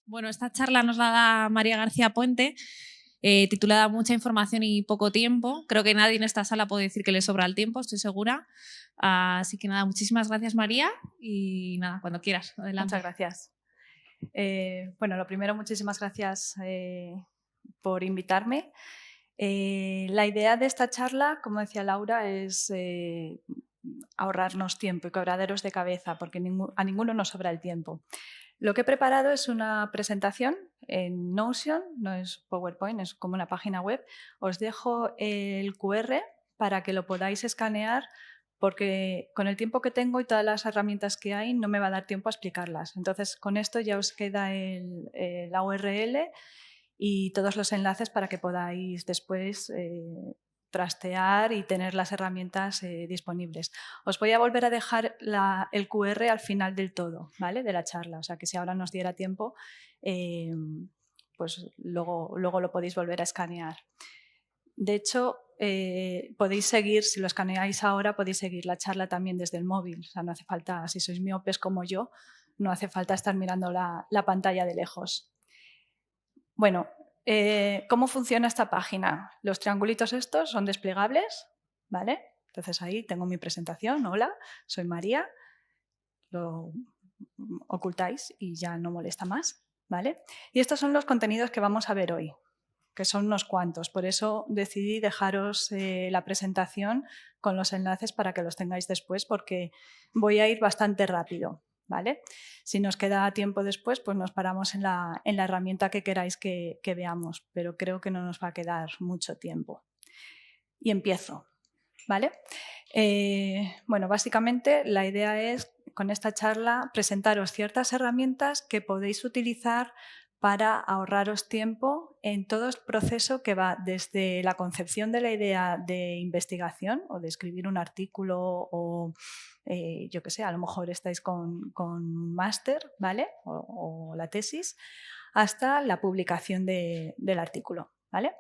Bueno, esta charla nos la da María García Puente, titulada Mucha información y poco tiempo. Creo que nadie en esta sala puede decir que le sobra el tiempo, estoy segura. Así que nada, muchísimas gracias, María, y nada, cuando quieras, adelante. Muchas gracias. Bueno, lo primero, muchísimas gracias por invitarme. La idea de esta charla, como decía Laura, es ahorrarnos tiempo y quebraderos de cabeza, porque a ninguno nos sobra el tiempo. Lo que he preparado es una presentación en Notion, no es PowerPoint, es como una página web. Os dejo el QR para que lo podáis escanear, porque con el tiempo que tengo y todas las herramientas que hay no me va a dar tiempo a explicarlas. Entonces, con esto ya os queda la URL y todos los enlaces para que podáis después trastear y tener las herramientas disponibles. Os voy a volver a dejar el QR al final del todo, ¿vale? De la charla, o sea que si ahora nos diera tiempo, pues luego lo podéis volver a escanear. De hecho, podéis seguir, si lo escaneáis ahora, podéis seguir la charla también desde el móvil. O sea, no hace falta, si sois miopes como yo, no hace falta estar mirando la pantalla de lejos. Bueno, ¿cómo funciona esta página? Los triangulitos estos son desplegables, ¿vale? Entonces ahí tengo mi presentación. Hola, soy María. Lo ocultáis y ya no molesta más, ¿vale? Y estos son los contenidos que vamos a ver hoy, que son unos cuantos. Por eso decidí dejaros la presentación con los enlaces para que los tengáis después, porque voy a ir bastante rápido, ¿vale? Si nos queda tiempo después, pues nos paramos en la herramienta que queráis que veamos, pero creo que no nos va a quedar mucho tiempo. Y empiezo, ¿vale? Bueno, básicamente la idea es, con esta charla, presentaros ciertas herramientas que podéis utilizar para ahorraros tiempo en todo el proceso que va desde la concepción de la idea de investigación o de escribir un artículo o yo qué sé, a lo mejor estáis con un máster, ¿vale? O la tesis, hasta la publicación del artículo, ¿vale?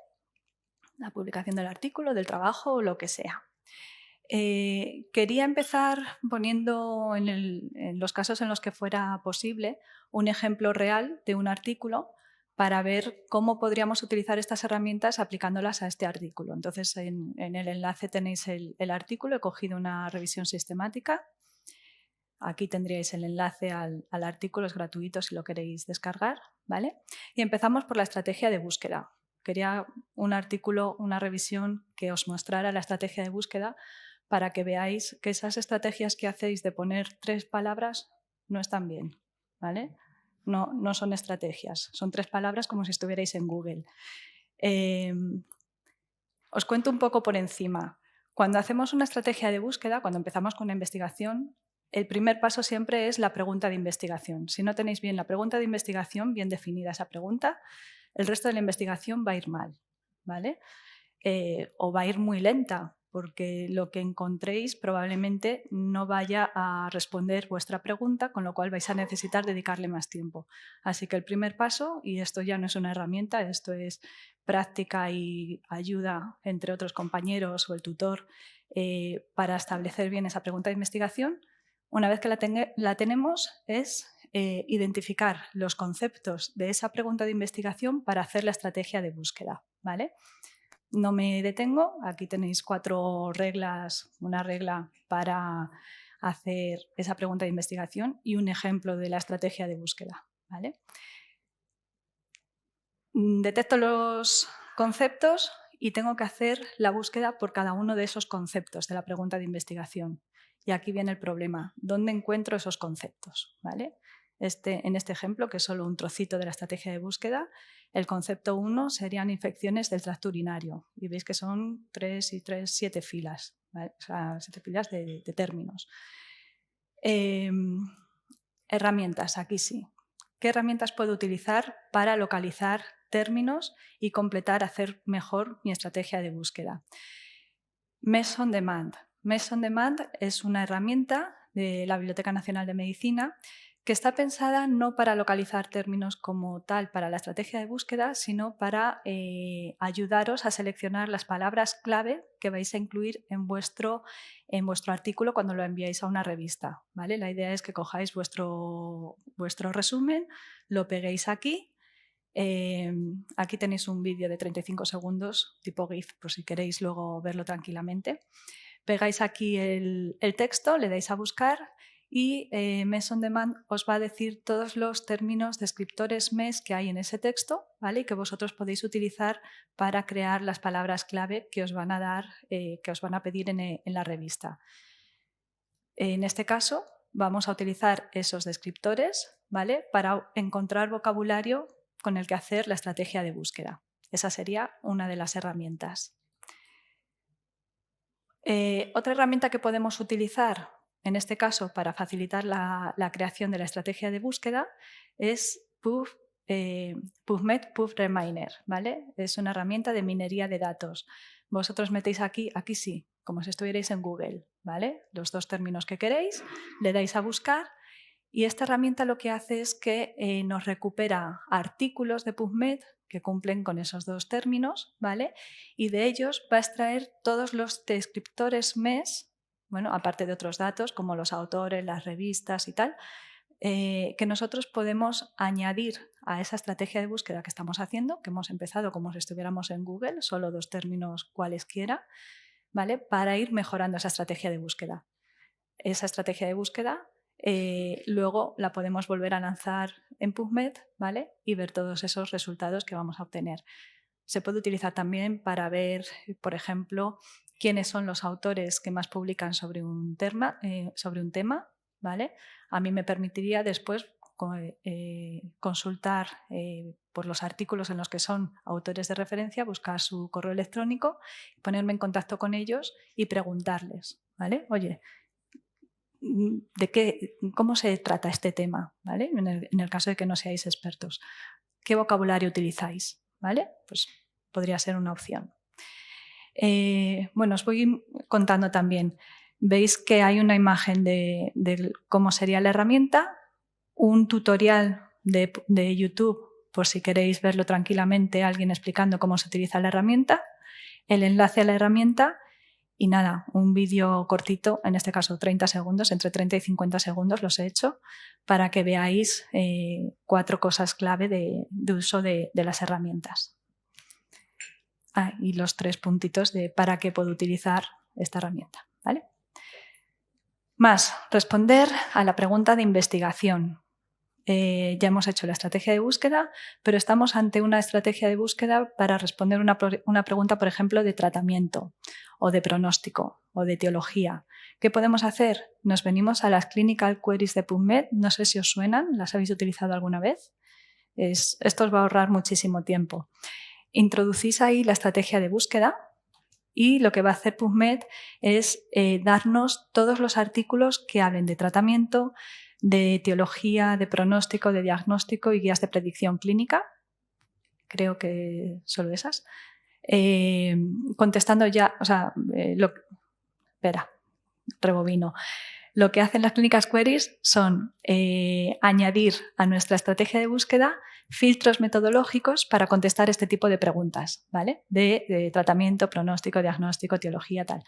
La publicación del artículo, del trabajo o lo que sea. Quería empezar poniendo en los casos en los que fuera posible un ejemplo real de un artículo para ver cómo podríamos utilizar estas herramientas aplicándolas a este artículo. Entonces, en el enlace tenéis el artículo, he cogido una revisión sistemática. Aquí tendríais el enlace al artículo, es gratuito si lo queréis descargar, ¿vale? Y empezamos por la estrategia de búsqueda. Quería un artículo, una revisión que os mostrara la estrategia de búsqueda para que veáis que esas estrategias que hacéis de poner 3 palabras no están bien, ¿vale? No son estrategias, son 3 palabras como si estuvierais en Google. Os cuento un poco por encima. Cuando hacemos una estrategia de búsqueda, cuando empezamos con una investigación, el primer paso siempre es la pregunta de investigación. Si no tenéis bien la pregunta de investigación, bien definida esa pregunta, el resto de la investigación va a ir mal, ¿vale? O va a ir muy lenta, porque lo que encontréis probablemente no vaya a responder vuestra pregunta, con lo cual vais a necesitar dedicarle más tiempo. Así que el primer paso, y esto ya no es una herramienta, esto es práctica y ayuda entre otros compañeros o el tutor para establecer bien esa pregunta de investigación. Una vez que la tenemos, es identificar los conceptos de esa pregunta de investigación para hacer la estrategia de búsqueda, ¿vale? No me detengo, aquí tenéis 4 reglas, una regla para hacer esa pregunta de investigación y un ejemplo de la estrategia de búsqueda, ¿vale? Detecto los conceptos y tengo que hacer la búsqueda por cada uno de esos conceptos de la pregunta de investigación. Y aquí viene el problema, ¿dónde encuentro esos conceptos? ¿Vale? En este ejemplo, que es solo un trocito de la estrategia de búsqueda, el concepto 1 serían infecciones del tracto urinario. Y veis que son 3 y 3, 7 filas, ¿vale? O sea, 7 filas de términos. Herramientas, aquí sí. ¿Qué herramientas puedo utilizar para localizar términos y completar, hacer mejor mi estrategia de búsqueda? Mesh on Demand. Mesh on Demand es una herramienta de la Biblioteca Nacional de Medicina que está pensada no para localizar términos como tal para la estrategia de búsqueda, sino para ayudaros a seleccionar las palabras clave que vais a incluir en vuestro artículo cuando lo enviáis a una revista, ¿vale? La idea es que cojáis vuestro resumen, lo peguéis aquí. Aquí tenéis un vídeo de 35 segundos tipo GIF, por si queréis luego verlo tranquilamente. Pegáis aquí el texto, le dais a buscar y MES on Demand os va a decir todos los términos descriptores MES que hay en ese texto, ¿vale? Y que vosotros podéis utilizar para crear las palabras clave que os van a dar, que os van a pedir en la revista. En este caso vamos a utilizar esos descriptores, ¿vale? Para encontrar vocabulario con el que hacer la estrategia de búsqueda. Esa sería una de las herramientas. Otra herramienta que podemos utilizar, en este caso para facilitar la creación de la estrategia de búsqueda, es PubMed PubReminer, ¿vale? Es una herramienta de minería de datos. Vosotros metéis aquí sí, como si estuvierais en Google, ¿vale? Los dos términos que queréis, le dais a buscar y esta herramienta lo que hace es que nos recupera artículos de PubMed que cumplen con esos dos términos, ¿vale? Y de ellos va a extraer todos los descriptores MES, bueno, aparte de otros datos como los autores, las revistas y tal, que nosotros podemos añadir a esa estrategia de búsqueda que estamos haciendo, que hemos empezado como si estuviéramos en Google, solo dos términos cualesquiera, ¿vale? Para ir mejorando esa estrategia de búsqueda. Esa estrategia de búsqueda luego la podemos volver a lanzar en PubMed, ¿vale? Y ver todos esos resultados que vamos a obtener. Se puede utilizar también para ver, por ejemplo, quiénes son los autores que más publican sobre un tema, ¿vale? A mí me permitiría después consultar por los artículos en los que son autores de referencia, buscar su correo electrónico, ponerme en contacto con ellos y preguntarles, ¿vale? Oye, ¿cómo se trata este tema? ¿Vale? En el caso de que no seáis expertos. ¿Qué vocabulario utilizáis? ¿Vale? Pues podría ser una opción. Bueno, os voy contando también. Veis que hay una imagen de cómo sería la herramienta, un tutorial de YouTube, por si queréis verlo tranquilamente, alguien explicando cómo se utiliza la herramienta, el enlace a la herramienta y nada, un vídeo cortito, en este caso 30 segundos, entre 30 y 50 segundos los he hecho, para que veáis 4 cosas clave de uso de las herramientas. Y los 3 puntitos de para qué puedo utilizar esta herramienta, ¿vale? Más, responder a la pregunta de investigación. Ya hemos hecho la estrategia de búsqueda, pero estamos ante una estrategia de búsqueda para responder una pregunta, por ejemplo, de tratamiento o de pronóstico o de etiología. ¿Qué podemos hacer? Nos venimos a las Clinical Queries de PubMed, no sé si os suenan, ¿las habéis utilizado alguna vez? Esto os va a ahorrar muchísimo tiempo. Introducís ahí la estrategia de búsqueda y lo que va a hacer PubMed es darnos todos los artículos que hablen de tratamiento, de etiología, de pronóstico, de diagnóstico y guías de predicción clínica. Creo que solo esas. Contestando ya, o sea, espera, rebobino. Lo que hacen las Clinical Queries son añadir a nuestra estrategia de búsqueda filtros metodológicos para contestar este tipo de preguntas, ¿vale? De tratamiento, pronóstico, diagnóstico, etiología, tal.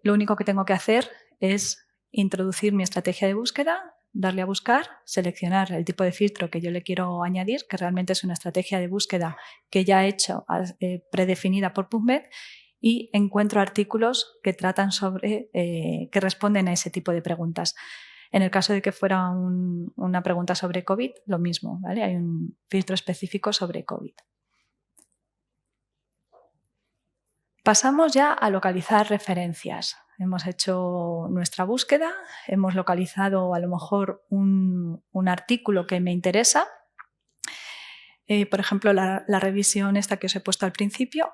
Lo único que tengo que hacer es introducir mi estrategia de búsqueda, darle a buscar, seleccionar el tipo de filtro que yo le quiero añadir, que realmente es una estrategia de búsqueda que ya he hecho predefinida por PubMed, y encuentro artículos que tratan sobre, que responden a ese tipo de preguntas. En el caso de que fuera una pregunta sobre COVID, lo mismo, ¿vale? Hay un filtro específico sobre COVID. Pasamos ya a localizar referencias. Hemos hecho nuestra búsqueda, hemos localizado a lo mejor un artículo que me interesa. Por ejemplo, la revisión esta que os he puesto al principio.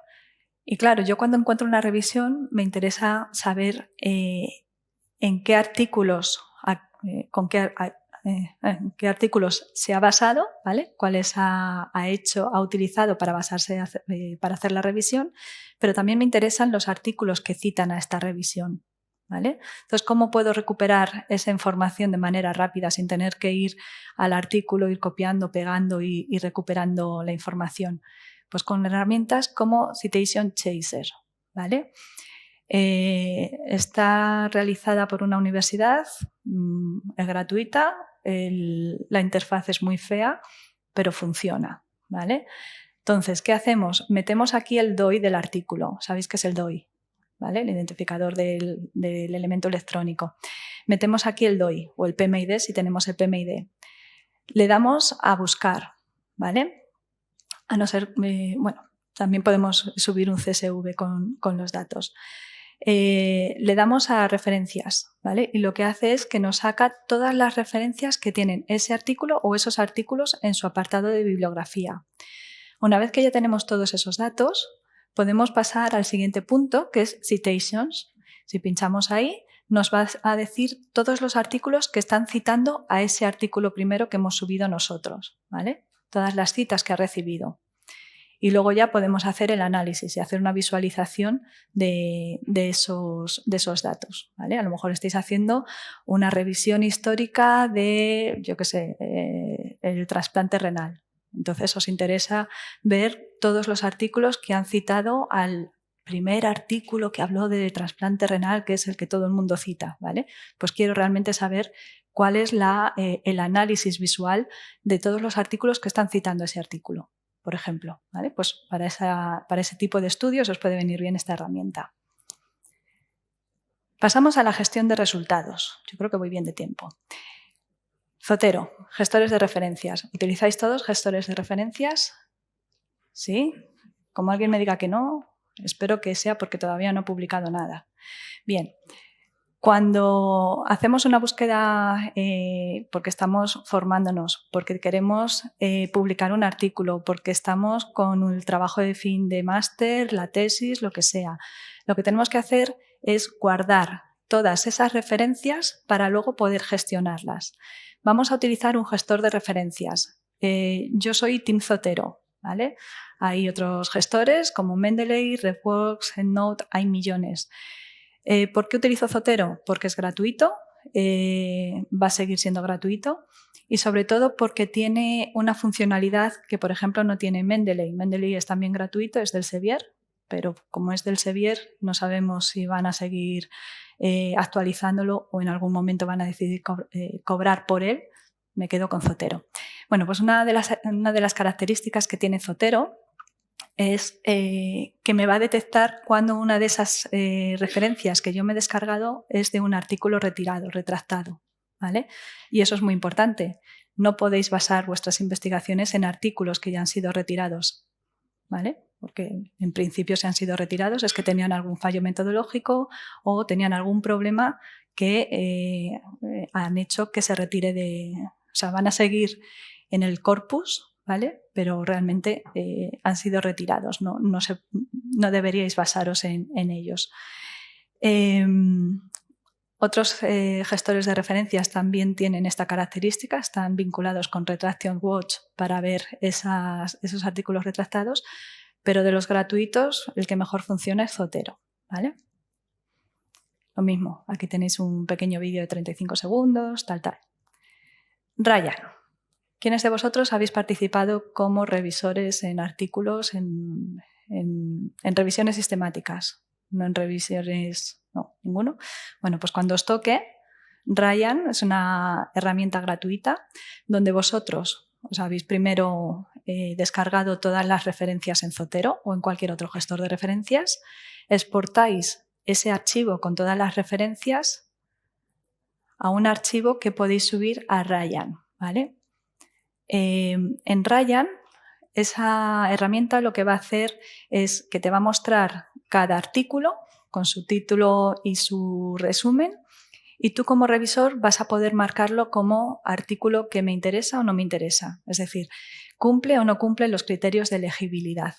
Y claro, yo cuando encuentro una revisión me interesa saber en qué artículos, qué artículos se ha basado, ¿vale? Cuáles ha utilizado para basarse para hacer la revisión, pero también me interesan los artículos que citan a esta revisión, ¿vale? Entonces, ¿cómo puedo recuperar esa información de manera rápida sin tener que ir al artículo, ir copiando, pegando y recuperando la información? Pues con herramientas como Citation Chaser, ¿vale? Está realizada por una universidad, es gratuita, la interfaz es muy fea, pero funciona, ¿vale? Entonces, ¿qué hacemos? Metemos aquí el DOI del artículo. ¿Sabéis qué es el DOI? ¿Vale? El identificador del elemento electrónico. Metemos aquí el DOI o el PMID si tenemos el PMID. Le damos a buscar, ¿vale? A no ser, bueno, también podemos subir un CSV con los datos. Le damos a referencias, ¿vale? Y lo que hace es que nos saca todas las referencias que tienen ese artículo o esos artículos en su apartado de bibliografía. Una vez que ya tenemos todos esos datos, podemos pasar al siguiente punto, que es Citations. Si pinchamos ahí, nos va a decir todos los artículos que están citando a ese artículo primero que hemos subido nosotros, ¿vale? Todas las citas que ha recibido. Y luego ya podemos hacer el análisis y hacer una visualización de esos datos, ¿vale? A lo mejor estáis haciendo una revisión histórica de, yo qué sé, el trasplante renal. Entonces os interesa ver todos los artículos que han citado al primer artículo que habló de trasplante renal, que es el que todo el mundo cita, ¿vale? Pues quiero realmente saber cuál es el análisis visual de todos los artículos que están citando ese artículo, por ejemplo, ¿vale? Pues para ese tipo de estudios os puede venir bien esta herramienta. Pasamos a la gestión de resultados. Yo creo que voy bien de tiempo. Zotero, gestores de referencias. ¿Utilizáis todos gestores de referencias? ¿Sí? Como alguien me diga que no, espero que sea porque todavía no he publicado nada. Bien, cuando hacemos una búsqueda porque estamos formándonos, porque queremos publicar un artículo, porque estamos con el trabajo de fin de máster, la tesis, lo que sea, lo que tenemos que hacer es guardar todas esas referencias para luego poder gestionarlas. Vamos a utilizar un gestor de referencias. Yo soy Team Zotero, ¿vale? Hay otros gestores como Mendeley, RefWorks, EndNote, hay millones. ¿Por qué utilizo Zotero? Porque es gratuito, va a seguir siendo gratuito y sobre todo porque tiene una funcionalidad que, por ejemplo, no tiene Mendeley. Mendeley es también gratuito, es del Sevier, pero como es del Sevier no sabemos si van a seguir actualizándolo o en algún momento van a decidir cobrar por él. Me quedo con Zotero. Bueno, pues una de las características que tiene Zotero es que me va a detectar cuando una de esas referencias que yo me he descargado es de un artículo retirado, retractado, ¿vale? Y eso es muy importante. No podéis basar vuestras investigaciones en artículos que ya han sido retirados, ¿vale? Porque en principio si han sido retirados es que tenían algún fallo metodológico o tenían algún problema que han hecho que se retire o sea, van a seguir en el corpus, ¿vale? Pero realmente han sido retirados, no deberíais basaros en ellos. Otros gestores de referencias también tienen esta característica, están vinculados con Retraction Watch para ver esos artículos retractados, pero de los gratuitos el que mejor funciona es Zotero, ¿vale? Lo mismo, aquí tenéis un pequeño vídeo de 35 segundos, tal. Ryan. ¿Quiénes de vosotros habéis participado como revisores en artículos, en revisiones sistemáticas? No en revisiones, no, ninguno. Bueno, pues cuando os toque, Ryan es una herramienta gratuita donde vosotros os habéis primero descargado todas las referencias en Zotero o en cualquier otro gestor de referencias, exportáis ese archivo con todas las referencias a un archivo que podéis subir a Ryan, ¿vale? En Ryan, esa herramienta lo que va a hacer es que te va a mostrar cada artículo con su título y su resumen y tú como revisor vas a poder marcarlo como artículo que me interesa o no me interesa. Es decir, cumple o no cumple los criterios de elegibilidad.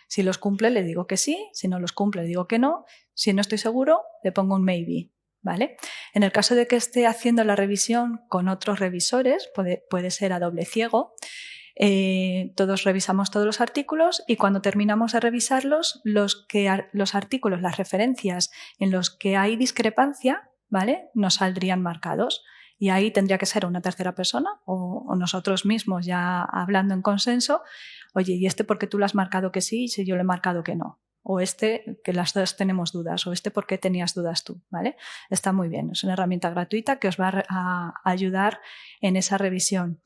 Si los cumple le digo que sí, si no los cumple le digo que no, si no estoy seguro le pongo un maybe. ¿Vale? En el caso de que esté haciendo la revisión con otros revisores, puede ser a doble ciego, Todos revisamos todos los artículos y cuando terminamos de revisarlos, los artículos, las referencias en los que hay discrepancia, ¿vale?, nos saldrían marcados. Y ahí tendría que ser una tercera persona o nosotros mismos ya hablando en consenso. Oye, ¿y este por qué tú lo has marcado que sí y si yo le he marcado que no? O este, que las dos tenemos dudas, o este, ¿por qué tenías dudas tú? ¿Vale? Está muy bien, es una herramienta gratuita que os va a ayudar en esa revisión.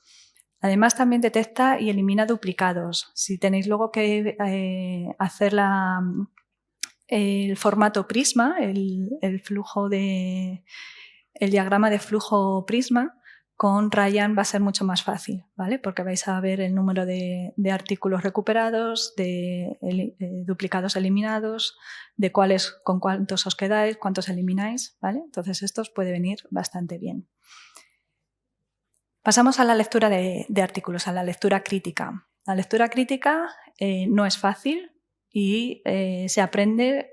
Además, también detecta y elimina duplicados. Si tenéis luego que hacer el formato Prisma, el diagrama de flujo Prisma, con Ryan va a ser mucho más fácil, ¿vale? Porque vais a ver el número de artículos recuperados, de duplicados eliminados, de con cuántos os quedáis, cuántos elimináis, ¿vale? Entonces esto os puede venir bastante bien. Pasamos a la lectura de artículos, a la lectura crítica. La lectura crítica no es fácil y se aprende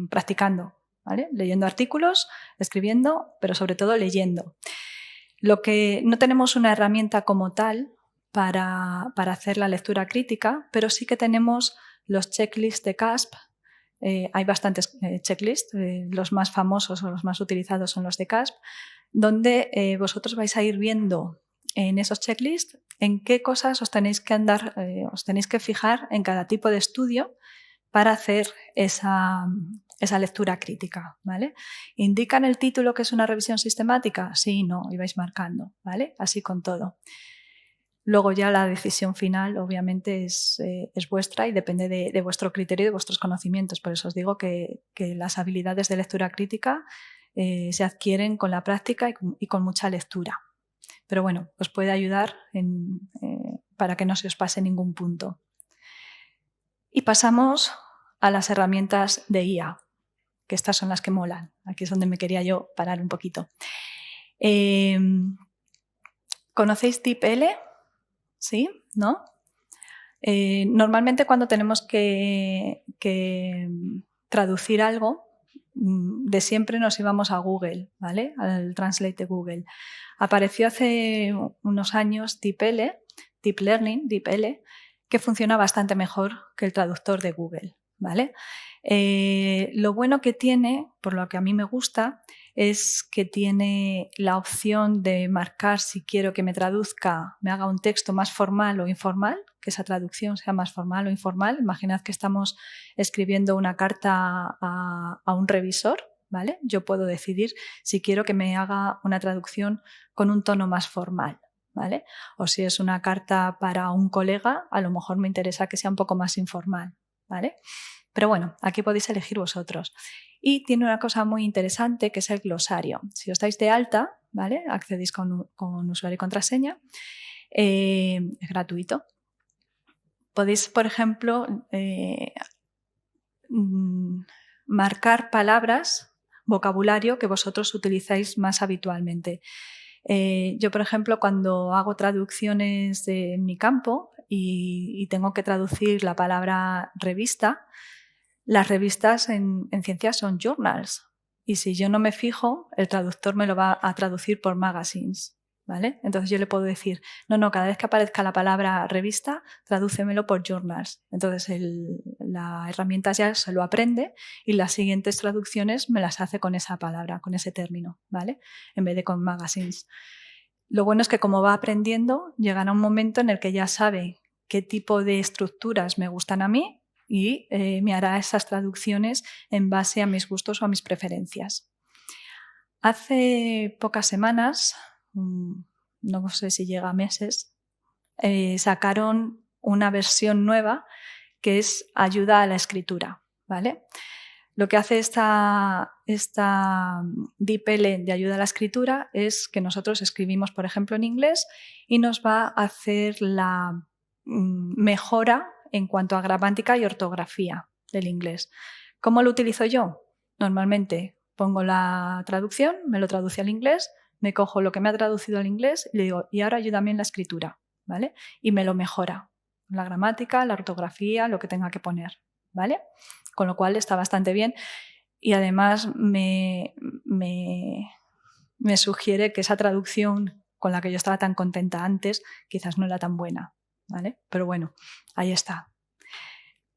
practicando, ¿vale? Leyendo artículos, escribiendo, pero sobre todo leyendo. Lo que no tenemos una herramienta como tal para hacer la lectura crítica, pero sí que tenemos los checklists de CASP. Hay bastantes checklists, los más famosos o los más utilizados son los de CASP, donde vosotros vais a ir viendo en esos checklists en qué cosas os tenéis que fijar en cada tipo de estudio para hacer esa lectura crítica, ¿vale? ¿Indican el título que es una revisión sistemática? Sí, no, y vais marcando, ¿vale? Así con todo. Luego ya la decisión final obviamente es vuestra y depende de vuestro criterio y de vuestros conocimientos. Por eso os digo que las habilidades de lectura crítica se adquieren con la práctica y con mucha lectura. Pero bueno, os puede ayudar para que no se os pase ningún punto. Y pasamos a las herramientas de IA, que estas son las que molan. Aquí es donde me quería yo parar un poquito. ¿Conocéis DeepL? ¿Sí? ¿No? Normalmente cuando tenemos que traducir algo, de siempre nos íbamos a Google, ¿vale? Al Translate de Google. Apareció hace unos años DeepL, Deep Learning, DeepL, que funciona bastante mejor que el traductor de Google, ¿vale? Lo bueno que tiene, por lo que a mí me gusta, es que tiene la opción de marcar si quiero que me traduzca, me haga un texto más formal o informal, que esa traducción sea más formal o informal. Imaginad que estamos escribiendo una carta a un revisor, ¿vale? Yo puedo decidir si quiero que me haga una traducción con un tono más formal, ¿vale? O si es una carta para un colega, a lo mejor me interesa que sea un poco más informal, ¿vale? Pero bueno, aquí podéis elegir vosotros. Y tiene una cosa muy interesante que es el glosario. Si os dais de alta, ¿vale?, accedéis con usuario y contraseña, es gratuito. Podéis, por ejemplo, marcar palabras, vocabulario que vosotros utilizáis más habitualmente. Yo, por ejemplo, cuando hago traducciones en mi campo y tengo que traducir la palabra revista, las revistas en ciencias son journals y si yo no me fijo, el traductor me lo va a traducir por magazines, ¿vale? Entonces yo le puedo decir, no, cada vez que aparezca la palabra revista, tradúcemelo por journals. Entonces la herramienta ya se lo aprende y las siguientes traducciones me las hace con esa palabra, con ese término, ¿vale?, en vez de con magazines. Lo bueno es que como va aprendiendo, llegará un momento en el que ya sabe qué tipo de estructuras me gustan a mí y me hará esas traducciones en base a mis gustos o a mis preferencias. Hace pocas semanas, no sé si llega a meses, sacaron una versión nueva que es ayuda a la escritura, ¿vale? Lo que hace esta DeepL de ayuda a la escritura es que nosotros escribimos, por ejemplo, en inglés y nos va a hacer la mejora en cuanto a gramática y ortografía del inglés. ¿Cómo lo utilizo yo? Normalmente pongo la traducción, me lo traduce al inglés, me cojo lo que me ha traducido al inglés y le digo, y ahora ayúdame en la escritura, ¿vale? Y me lo mejora. La gramática, la ortografía, lo que tenga que poner, ¿vale? Con lo cual está bastante bien y además me sugiere que esa traducción con la que yo estaba tan contenta antes quizás no era tan buena, ¿vale? Pero bueno, ahí está.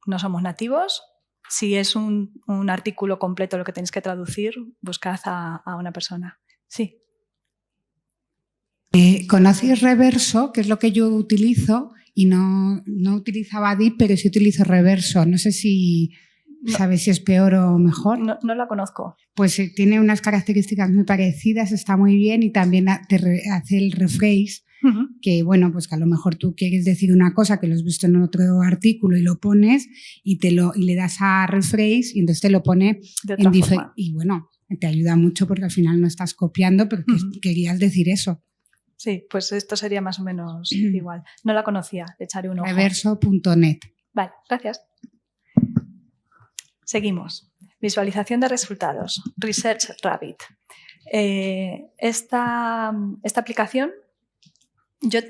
No somos nativos. Si es un artículo completo lo que tenéis que traducir, buscad a una persona. Sí. ¿Conocéis Reverso? Que es lo que yo utilizo, y no utilizaba DeepL, pero sí utilizo Reverso. No sé si sabes si es peor o mejor. No la conozco. Pues tiene unas características muy parecidas, está muy bien, y también te hace el rephrase, que bueno, pues que a lo mejor tú quieres decir una cosa que lo has visto en otro artículo y lo pones y le das a rephrase y entonces te lo pone de otra forma. Y bueno, te ayuda mucho porque al final no estás copiando, pero querías decir eso. Sí, pues esto sería más o menos igual. No la conocía, le echaré un ojo. Reverso.net. Vale, gracias. Seguimos. Visualización de resultados. Research Rabbit. Esta aplicación, yo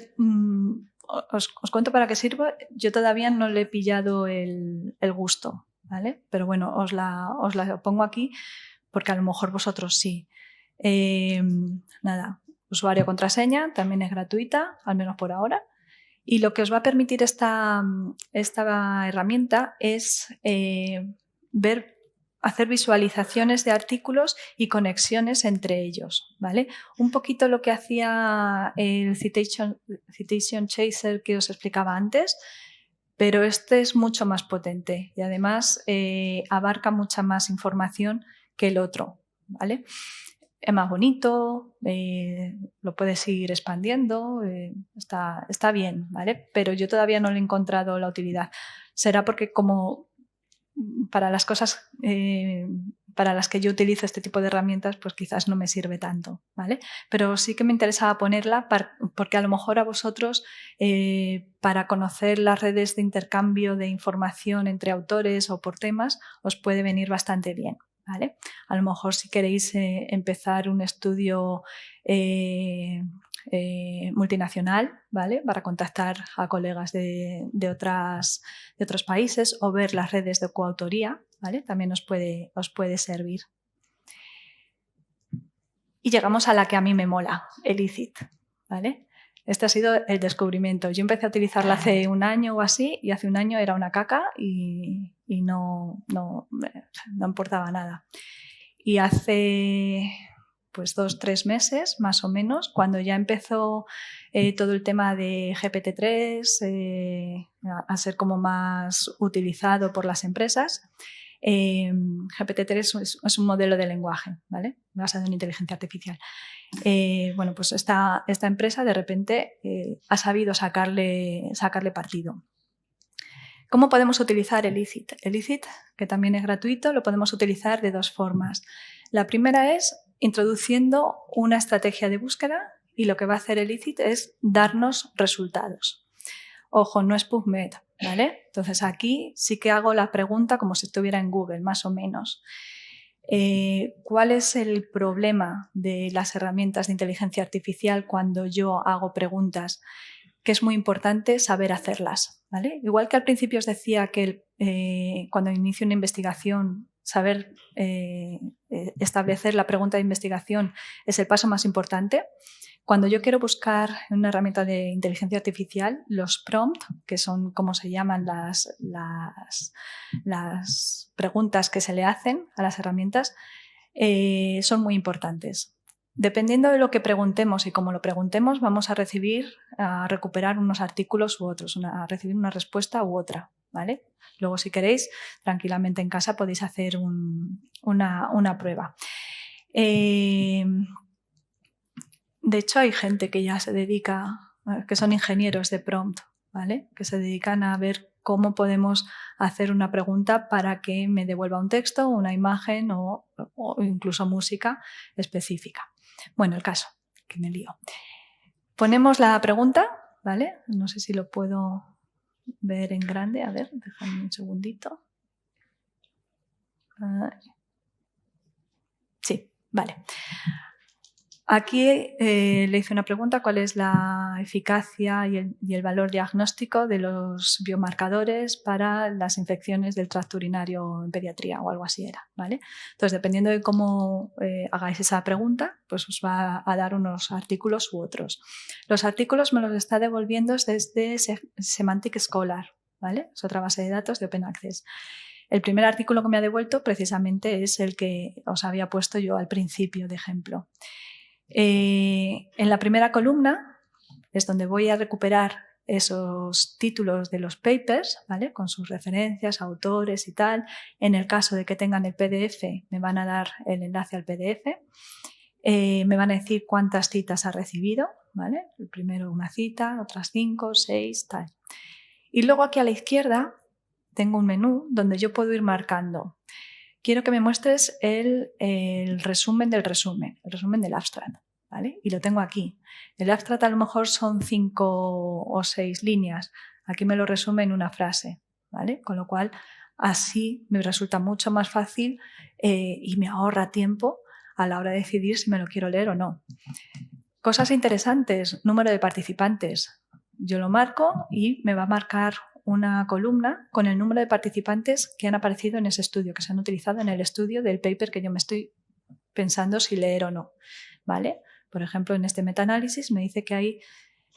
os cuento para qué sirve. Yo todavía no le he pillado el gusto, ¿vale? Pero bueno, os la pongo aquí porque a lo mejor vosotros sí. Nada, usuario, contraseña, también es gratuita, al menos por ahora. Y lo que os va a permitir esta herramienta es hacer visualizaciones de artículos y conexiones entre ellos, ¿vale? Un poquito lo que hacía el Citation Chaser que os explicaba antes, pero este es mucho más potente y además abarca mucha más información que el otro, ¿vale? Es más bonito, lo puedes ir expandiendo, está bien, ¿vale? Pero yo todavía no le he encontrado la utilidad. Será porque como para las cosas para las que yo utilizo este tipo de herramientas, pues quizás no me sirve tanto, ¿vale? Pero sí que me interesaba ponerla porque a lo mejor a vosotros para conocer las redes de intercambio de información entre autores o por temas os puede venir bastante bien. ¿Vale? A lo mejor si queréis empezar un estudio multinacional, ¿vale? Para contactar a colegas de otros países o ver las redes de coautoría, ¿vale? También os puede servir. Y llegamos a la que a mí me mola, Elicit, ¿vale? Este ha sido el descubrimiento. Yo empecé a utilizarla hace un año o así y hace un año era una caca y no importaba nada. Y hace pues 2-3 meses más o menos, cuando ya empezó todo el tema de GPT-3 a ser como más utilizado por las empresas, GPT-3 es un modelo de lenguaje, ¿vale? Basado en inteligencia artificial. Bueno, pues esta empresa de repente ha sabido sacarle partido. ¿Cómo podemos utilizar Elicit? Elicit, que también es gratuito, lo podemos utilizar de dos formas. La primera es introduciendo una estrategia de búsqueda y lo que va a hacer Elicit es darnos resultados. Ojo, no es PubMed, ¿vale? Entonces aquí sí que hago la pregunta como si estuviera en Google, más o menos. ¿Cuál es el problema de las herramientas de inteligencia artificial cuando yo hago preguntas? Que es muy importante saber hacerlas, ¿vale? Igual que al principio os decía que cuando inicio una investigación, saber establecer la pregunta de investigación es el paso más importante. Cuando yo quiero buscar una herramienta de inteligencia artificial, los prompts, que son como se llaman las preguntas que se le hacen a las herramientas, son muy importantes. Dependiendo de lo que preguntemos y cómo lo preguntemos, vamos a recuperar unos artículos u otros, a recibir una respuesta u otra, ¿vale? Luego, si queréis, tranquilamente en casa podéis hacer una prueba. De hecho, hay gente que ya se dedica, que son ingenieros de prompt, ¿vale? Que se dedican a ver cómo podemos hacer una pregunta para que me devuelva un texto, una imagen o incluso música específica. Bueno, el caso, que me lío. Ponemos la pregunta, ¿vale? No sé si lo puedo ver en grande. A ver, déjame un segundito. Sí, vale. Aquí le hice una pregunta: ¿cuál es la eficacia y el valor diagnóstico de los biomarcadores para las infecciones del tracto urinario en pediatría o algo así era, ¿vale? Entonces, dependiendo de cómo hagáis esa pregunta, pues os va a dar unos artículos u otros. Los artículos me los está devolviendo desde Semantic Scholar, ¿vale? Es otra base de datos de Open Access. El primer artículo que me ha devuelto precisamente es el que os había puesto yo al principio de ejemplo. En la primera columna es donde voy a recuperar esos títulos de los papers, ¿vale? Con sus referencias, autores y tal. En el caso de que tengan el PDF, me van a dar el enlace al PDF. Me van a decir cuántas citas ha recibido, ¿vale? El primero una cita, otras 5, 6, tal. Y luego aquí a la izquierda tengo un menú donde yo puedo ir marcando. Quiero que me muestres el resumen del resumen, el resumen del abstract, ¿vale? Y lo tengo aquí. El abstract a lo mejor son 5 o 6 líneas. Aquí me lo resume en una frase, ¿vale? Con lo cual, así me resulta mucho más fácil y me ahorra tiempo a la hora de decidir si me lo quiero leer o no. Cosas interesantes: número de participantes. Yo lo marco y me va a marcar una columna con el número de participantes que han aparecido en ese estudio, que se han utilizado en el estudio del paper que yo me estoy pensando si leer o no, ¿vale? Por ejemplo, en este metaanálisis me dice que hay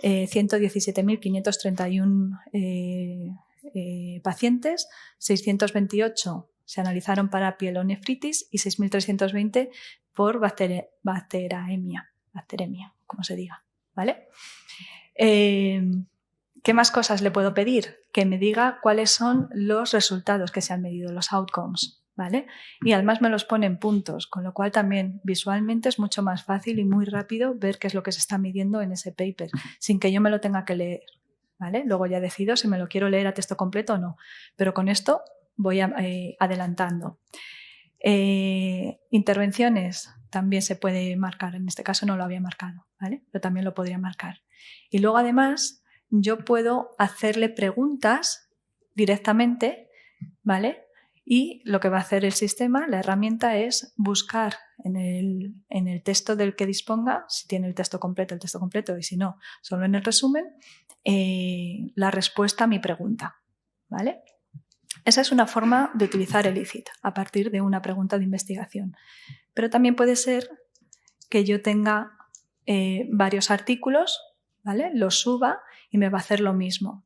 117.531 pacientes, 628 se analizaron para pielonefritis y 6.320 por bacteremia, como se diga, ¿vale? ¿Qué más cosas le puedo pedir? Que me diga cuáles son los resultados que se han medido, los outcomes, ¿vale? Y además me los pone en puntos, con lo cual también visualmente es mucho más fácil y muy rápido ver qué es lo que se está midiendo en ese paper, sin que yo me lo tenga que leer, ¿vale? Luego ya decido si me lo quiero leer a texto completo o no, pero con esto voy adelantando. Intervenciones también se puede marcar, en este caso no lo había marcado, ¿vale? Pero también lo podría marcar. Y luego además yo puedo hacerle preguntas directamente, ¿vale? Y lo que va a hacer el sistema, la herramienta, es buscar en el texto del que disponga, si tiene el texto completo, y si no, solo en el resumen, la respuesta a mi pregunta, ¿vale? Esa es una forma de utilizar el ICIT a partir de una pregunta de investigación. Pero también puede ser que yo tenga varios artículos, ¿vale? Los suba y me va a hacer lo mismo.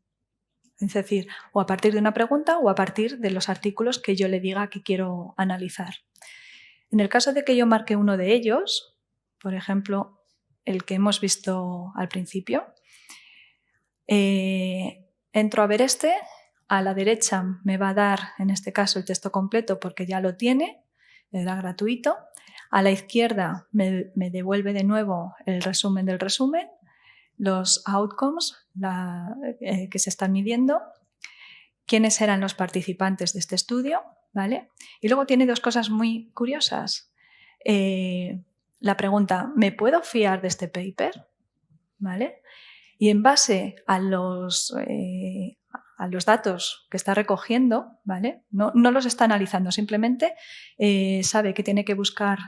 Es decir, o a partir de una pregunta o a partir de los artículos que yo le diga que quiero analizar. En el caso de que yo marque uno de ellos, por ejemplo, el que hemos visto al principio, entro a ver este. A la derecha me va a dar, en este caso, el texto completo porque ya lo tiene, le da gratuito. A la izquierda me devuelve de nuevo el resumen del resumen, los outcomes que se están midiendo, quiénes eran los participantes de este estudio, ¿vale? Y luego tiene dos cosas muy curiosas. La pregunta: ¿me puedo fiar de este paper? ¿Vale? Y en base a los datos que está recogiendo, ¿vale? No los está analizando, simplemente sabe que tiene que buscar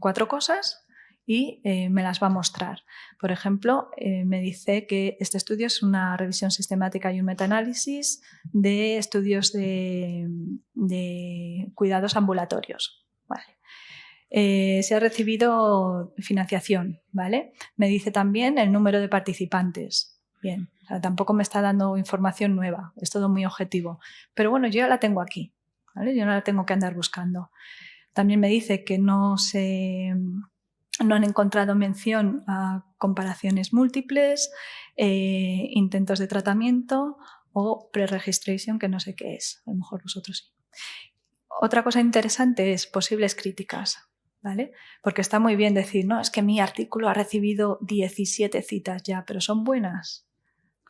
4 cosas y me las va a mostrar. Por ejemplo, me dice que este estudio es una revisión sistemática y un metaanálisis de estudios de cuidados ambulatorios. Vale. Se ha recibido financiación, ¿vale? Me dice también el número de participantes. Bien, o sea, tampoco me está dando información nueva, es todo muy objetivo. Pero bueno, yo ya la tengo aquí, ¿vale? Yo no la tengo que andar buscando. También me dice que no han encontrado mención a comparaciones múltiples, intentos de tratamiento o pre-registration, que no sé qué es, a lo mejor vosotros sí. Otra cosa interesante es posibles críticas, ¿vale? Porque está muy bien decir, no, es que mi artículo ha recibido 17 citas ya, pero ¿son buenas?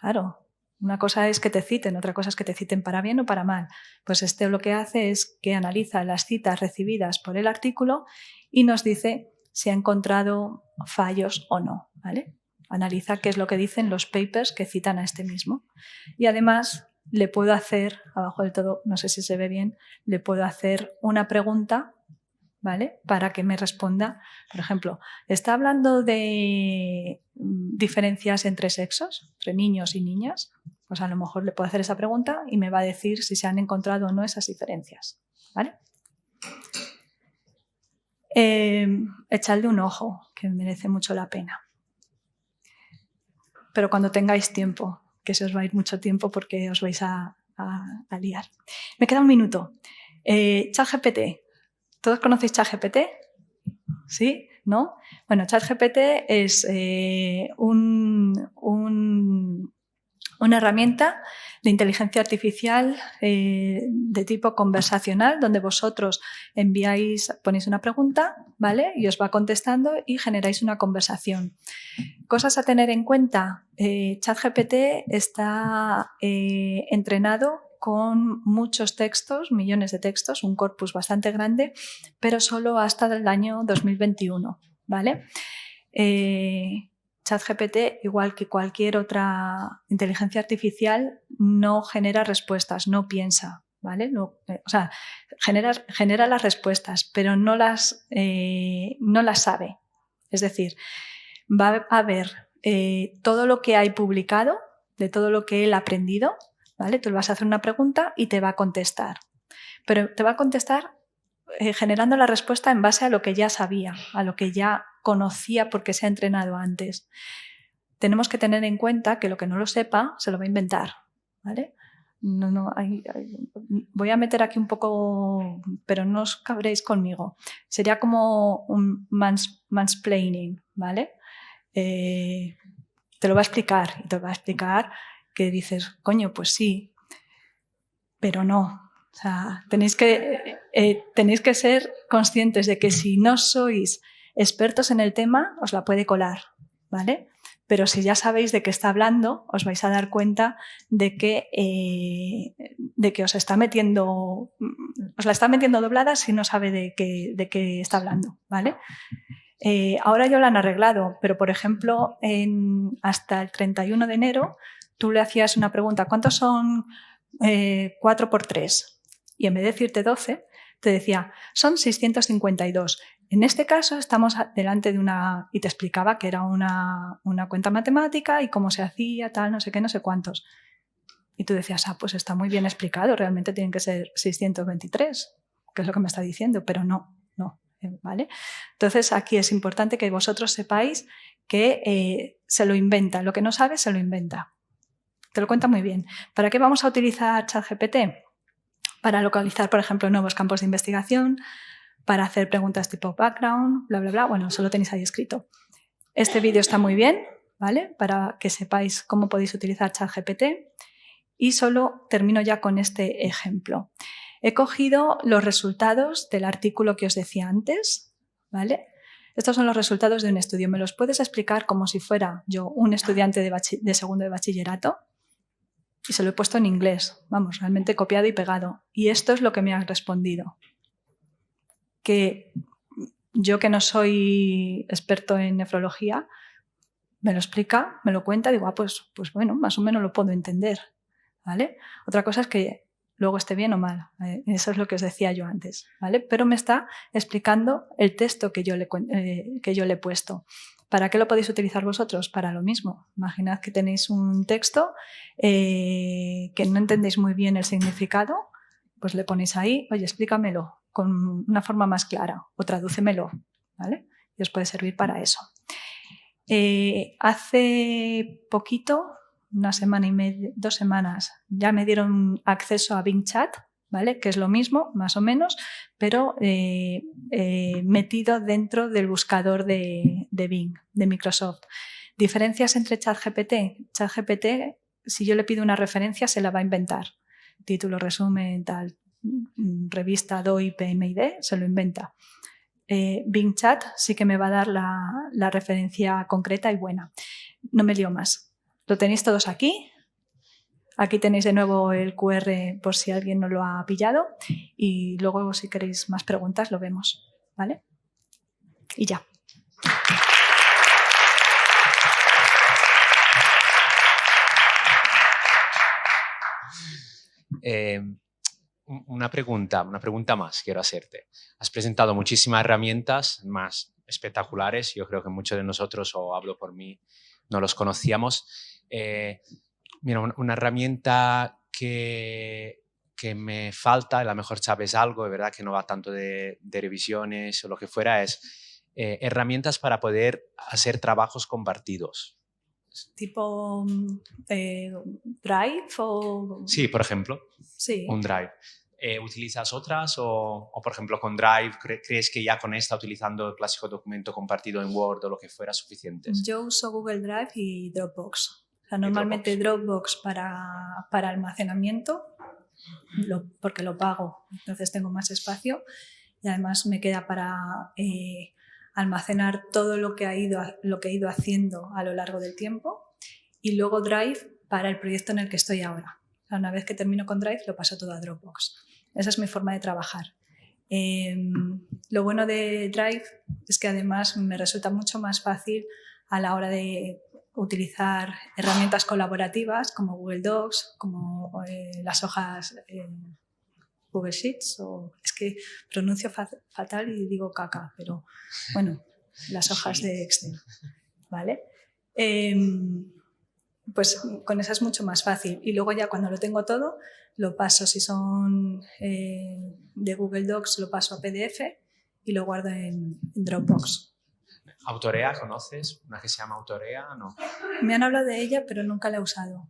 Claro, una cosa es que te citen, otra cosa es que te citen para bien o para mal. Pues este lo que hace es que analiza las citas recibidas por el artículo y nos dice si ha encontrado fallos o no, ¿vale? Analiza qué es lo que dicen los papers que citan a este mismo. Y además le puedo hacer, abajo del todo, no sé si se ve bien, le puedo hacer una pregunta ¿vale? Para que me responda, por ejemplo, ¿está hablando de diferencias entre sexos, entre niños y niñas? Pues a lo mejor le puedo hacer esa pregunta y me va a decir si se han encontrado o no esas diferencias, ¿vale? Echadle un ojo, que merece mucho la pena. Pero cuando tengáis tiempo, que se os va a ir mucho tiempo porque os vais a liar. Me queda un minuto. ChatGPT. ¿Todos conocéis ChatGPT? ¿Sí? ¿No? Bueno, ChatGPT es una herramienta de inteligencia artificial de tipo conversacional, donde vosotros ponéis una pregunta, ¿vale? Y os va contestando y generáis una conversación. Cosas a tener en cuenta. ChatGPT está entrenado con muchos textos, millones de textos, un corpus bastante grande, pero solo hasta el año 2021, ¿vale? ChatGPT, igual que cualquier otra inteligencia artificial, no genera respuestas, no piensa, ¿vale? No, o sea, genera las respuestas, pero no las sabe. Es decir, va a ver todo lo que hay publicado, de todo lo que él ha aprendido, ¿vale? Tú le vas a hacer una pregunta y te va a contestar. Pero te va a contestar generando la respuesta en base a lo que ya sabía, a lo que ya conocía porque se ha entrenado antes. Tenemos que tener en cuenta que lo que no lo sepa se lo va a inventar, ¿vale? Voy a meter aquí un poco, pero no os cabréis conmigo. Sería como un mansplaining, ¿vale? Te lo va a explicar y te va a explicar que dices, coño, pues sí, pero no. O sea, tenéis que ser conscientes de que si no sois expertos en el tema, os la puede colar, ¿vale? Pero si ya sabéis de qué está hablando, os vais a dar cuenta de que os la está metiendo doblada si no sabe de qué está hablando, ¿vale? Ahora ya lo han arreglado, pero por ejemplo, hasta el 31 de enero, tú le hacías una pregunta, ¿cuántos son 4 por 3? Y en vez de decirte 12, te decía, son 652. En este caso estamos delante de una... Y te explicaba que era una cuenta matemática y cómo se hacía, tal, no sé qué, no sé cuántos. Y tú decías, pues está muy bien explicado, realmente tienen que ser 623, que es lo que me está diciendo, pero no. ¿Vale? Entonces aquí es importante que vosotros sepáis que se lo inventa, lo que no sabe se lo inventa. Te lo cuenta muy bien. ¿Para qué vamos a utilizar ChatGPT? Para localizar, por ejemplo, nuevos campos de investigación, para hacer preguntas tipo background, bla, bla, bla. Bueno, eso lo tenéis ahí escrito. Este vídeo está muy bien, ¿vale? Para que sepáis cómo podéis utilizar ChatGPT. Y solo termino ya con este ejemplo. He cogido los resultados del artículo que os decía antes, ¿vale? Estos son los resultados de un estudio. ¿Me los puedes explicar como si fuera yo un estudiante de segundo de bachillerato? Y se lo he puesto en inglés, vamos, realmente copiado y pegado. Y esto es lo que me han respondido. Que yo, que no soy experto en nefrología, me lo explica, me lo cuenta, digo, pues bueno, más o menos lo puedo entender, ¿vale? Otra cosa es que luego esté bien o mal. Eso es lo que os decía yo antes, ¿vale? Pero me está explicando el texto que yo le he puesto. ¿Para qué lo podéis utilizar vosotros? Para lo mismo. Imaginad que tenéis un texto que no entendéis muy bien el significado, pues le ponéis ahí, oye, explícamelo con una forma más clara o tradúcemelo, ¿vale? Y os puede servir para eso. Hace poquito, una semana y media, 2 semanas, ya me dieron acceso a Bing Chat, ¿vale? Que es lo mismo, más o menos, pero metido dentro del buscador de Bing, de Microsoft. ¿Diferencias entre ChatGPT? ChatGPT, si yo le pido una referencia, se la va a inventar. Título, resumen, tal, revista, DOI, PMID, se lo inventa. Bing Chat sí que me va a dar la referencia concreta y buena. No me lío más. Lo tenéis todos aquí. Aquí tenéis de nuevo el QR por si alguien no lo ha pillado. Y luego, si queréis más preguntas, lo vemos, ¿vale? Y ya. una pregunta más quiero hacerte. Has presentado muchísimas herramientas más espectaculares. Yo creo que muchos de nosotros, o hablo por mí, no los conocíamos. Mira, una herramienta que me falta, a lo mejor sabes algo, de verdad que no va tanto de revisiones o lo que fuera, es herramientas para poder hacer trabajos compartidos. ¿Tipo Drive o...? Sí, por ejemplo, sí. Un Drive. ¿Utilizas otras o, por ejemplo, con Drive crees que ya con esta, utilizando el clásico documento compartido en Word o lo que fuera, suficientes? Yo uso Google Drive y Dropbox. O sea, normalmente Dropbox para almacenamiento, porque lo pago, entonces tengo más espacio y además me queda para almacenar todo lo que he ido haciendo a lo largo del tiempo, y luego Drive para el proyecto en el que estoy ahora. O sea, una vez que termino con Drive lo paso todo a Dropbox. Esa es mi forma de trabajar. Lo bueno de Drive es que además me resulta mucho más fácil a la hora de utilizar herramientas colaborativas como Google Docs, como las hojas Google Sheets, o es que pronuncio fatal y digo caca, pero bueno, las hojas de Excel, ¿vale? Pues con esa es mucho más fácil, y luego ya cuando lo tengo todo lo paso, si son de Google Docs lo paso a PDF y lo guardo en Dropbox. ¿Autorea conoces? ¿Una que se llama Autorea? No. Me han hablado de ella, pero nunca la he usado.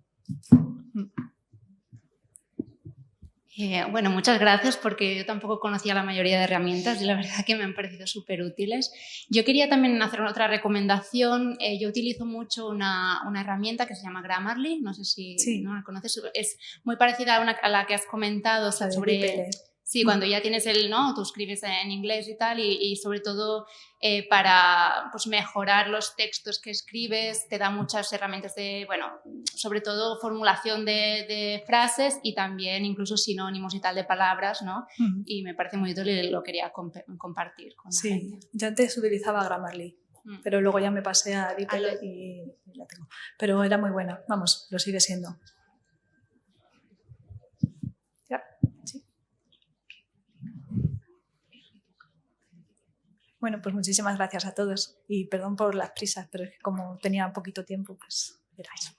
Bueno, muchas gracias, porque yo tampoco conocía la mayoría de herramientas y la verdad que me han parecido súper útiles. Yo quería también hacer otra recomendación. Yo utilizo mucho una herramienta que se llama Grammarly, no sé si ¿no la conoces. Es muy parecida a la que has comentado sobre... Sí, cuando ya tienes tú escribes en inglés y tal, y sobre todo para pues, mejorar los textos que escribes, te da muchas herramientas de, sobre todo formulación de frases y también incluso sinónimos y tal de palabras, ¿no? Y me parece muy útil y lo quería compartir con la gente. Yo antes utilizaba Grammarly, pero luego ya me pasé a DeepL y la tengo. Pero era muy buena, vamos, lo sigue siendo. Bueno, pues muchísimas gracias a todos y perdón por las prisas, pero es que como tenía poquito tiempo, pues era eso.